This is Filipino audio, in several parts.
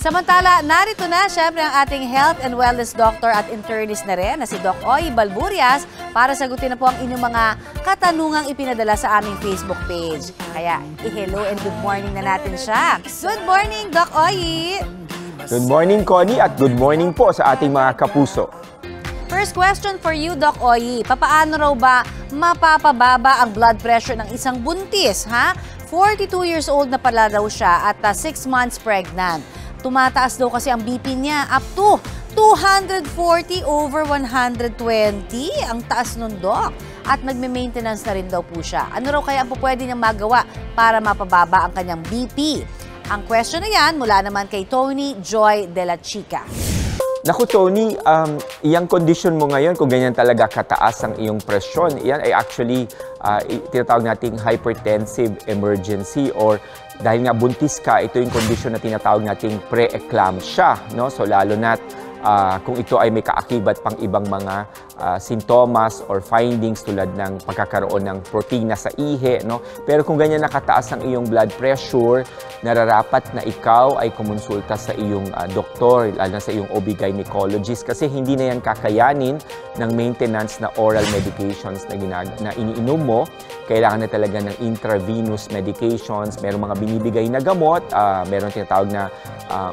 Samantala, narito na syempre ang ating health and wellness doctor at internist na rin na si Doc Oy Balburias para sagutin na po ang inyong mga katanungang ipinadala sa aming Facebook page. Kaya, i-hello and good morning na natin siya. Good morning, Doc Oy! Good morning, Connie, at good morning po sa ating mga kapuso. First question for you, Doc Oy. Papaano raw ba mapapababa ang blood pressure ng isang buntis, ha? 42 years old na pala daw siya at 6 months pregnant. Tumataas daw kasi ang BP niya up to 240/120. Ang taas nun, Doc. At nagme-maintenance na rin daw po siya. Ano raw kaya po pwede niyang magawa para mapababa ang kanyang BP? Ang question na yan mula naman kay Tony Joy de la Chica. Naku, Tony, iyang condition mo ngayon, kung ganyan talaga kataas ang iyong presyon, iyan ay actually tinatawag nating hypertensive emergency or dahil nga buntis ka, ito yung condition na tinatawag nating pre-eclampsia, no? So lalo na kung ito ay may kaakibat pang ibang mga sintomas or findings tulad ng pagkakaroon ng protina sa ihi, no? Pero kung ganyan nakataas ang iyong blood pressure, nararapat na ikaw ay kumonsulta sa iyong doktor, lalo na sa iyong OB-gynecologist kasi hindi na yan kakayanin ng maintenance na oral medications na iniinom mo. Kailangan na talaga ng intravenous medications, merong mga binibigay na gamot, meron tinatawag na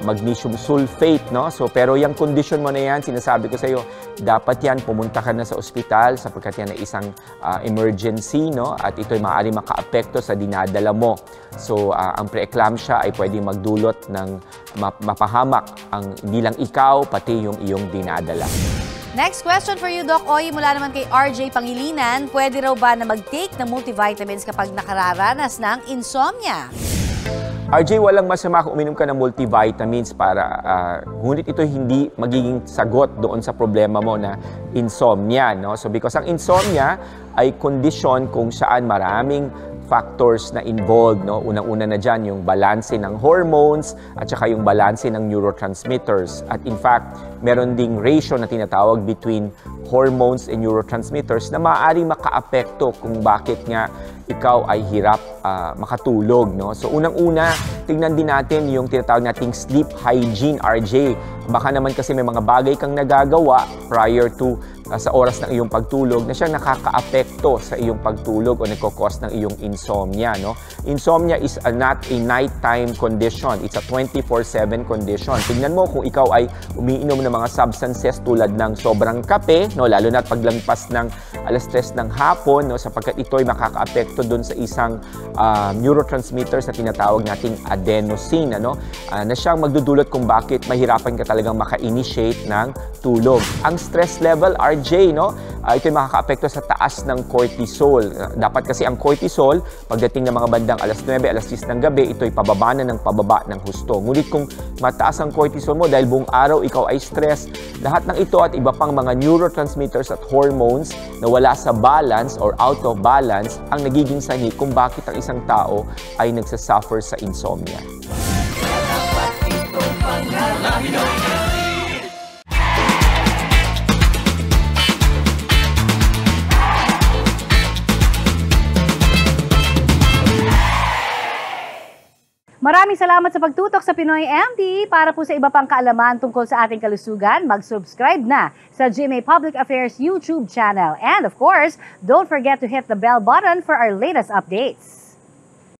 magnesium sulfate, no? So, pero yung condition mo na yan, sinasabi ko sa iyo, dapat yan, pumunta ka na sa ospital sapagkat yan ay isang emergency, no? At ito'y maaaring makaapekto sa dinadala mo. So, ang preeclampsia ay pwedeng magdulot ng mapahamak ang hindi lang ikaw, pati yung iyong dinadala. Next question for you, Doc Oy, mula naman kay RJ Pangilinan. Pwede raw ba na mag-take ng multivitamins kapag nakararanas ng insomnia? RJ, walang masama kung uminom ka ng multivitamins ngunit ito hindi magiging sagot doon sa problema mo na insomnia, no? So because ang insomnia ay kondisyon kung saan maraming factors na involved, no? Unang-una na dyan yung balanse ng hormones at saka yung balanse ng neurotransmitters. At in fact, meron ding ratio na tinatawag between hormones and neurotransmitters na maaaring makaapekto kung bakit nga ikaw ay hirap makatulog, no? So unang-una, tingnan din natin yung tinatawag nating sleep hygiene, RJ. Baka naman kasi may mga bagay kang nagagawa prior to sa oras ng iyong pagtulog na siya nakakaapekto sa iyong pagtulog o nagkakos ng iyong insomnia, no? Insomnia is not a nighttime condition. It's a 24/7 condition. Tingnan mo kung ikaw ay umiinom ng mga substances tulad ng sobrang kape, no? Lalo na paglampas ng 3:00 ng hapon, no? Sapagkat ito ay makakaapekto doon sa isang neurotransmitters na tinatawag nating adenosine, ano? Na siyang magdudulot kung bakit mahirapan ka talagang maka-initiate ng tulog. Ang stress level, RJ, no? Ito ay makakaapekto sa taas ng cortisol. Dapat kasi ang cortisol, pagdating ng mga bandang 9:00, 10:00 ng gabi, ito ay pababa na ng pababa ng husto. Ngunit kung mataas ang cortisol mo dahil buong araw ikaw ay stress, lahat ng ito at iba pang mga neurotransmitters at hormones na wala sa balance or out of balance ang nagiging sanhi kung bakit ang isang tao ay nagsasuffer sa insomnia. Maraming salamat sa pagtutok sa Pinoy MD. Para po sa iba pang kaalaman tungkol sa ating kalusugan, mag-subscribe na sa GMA Public Affairs YouTube channel. And of course, don't forget to hit the bell button for our latest updates.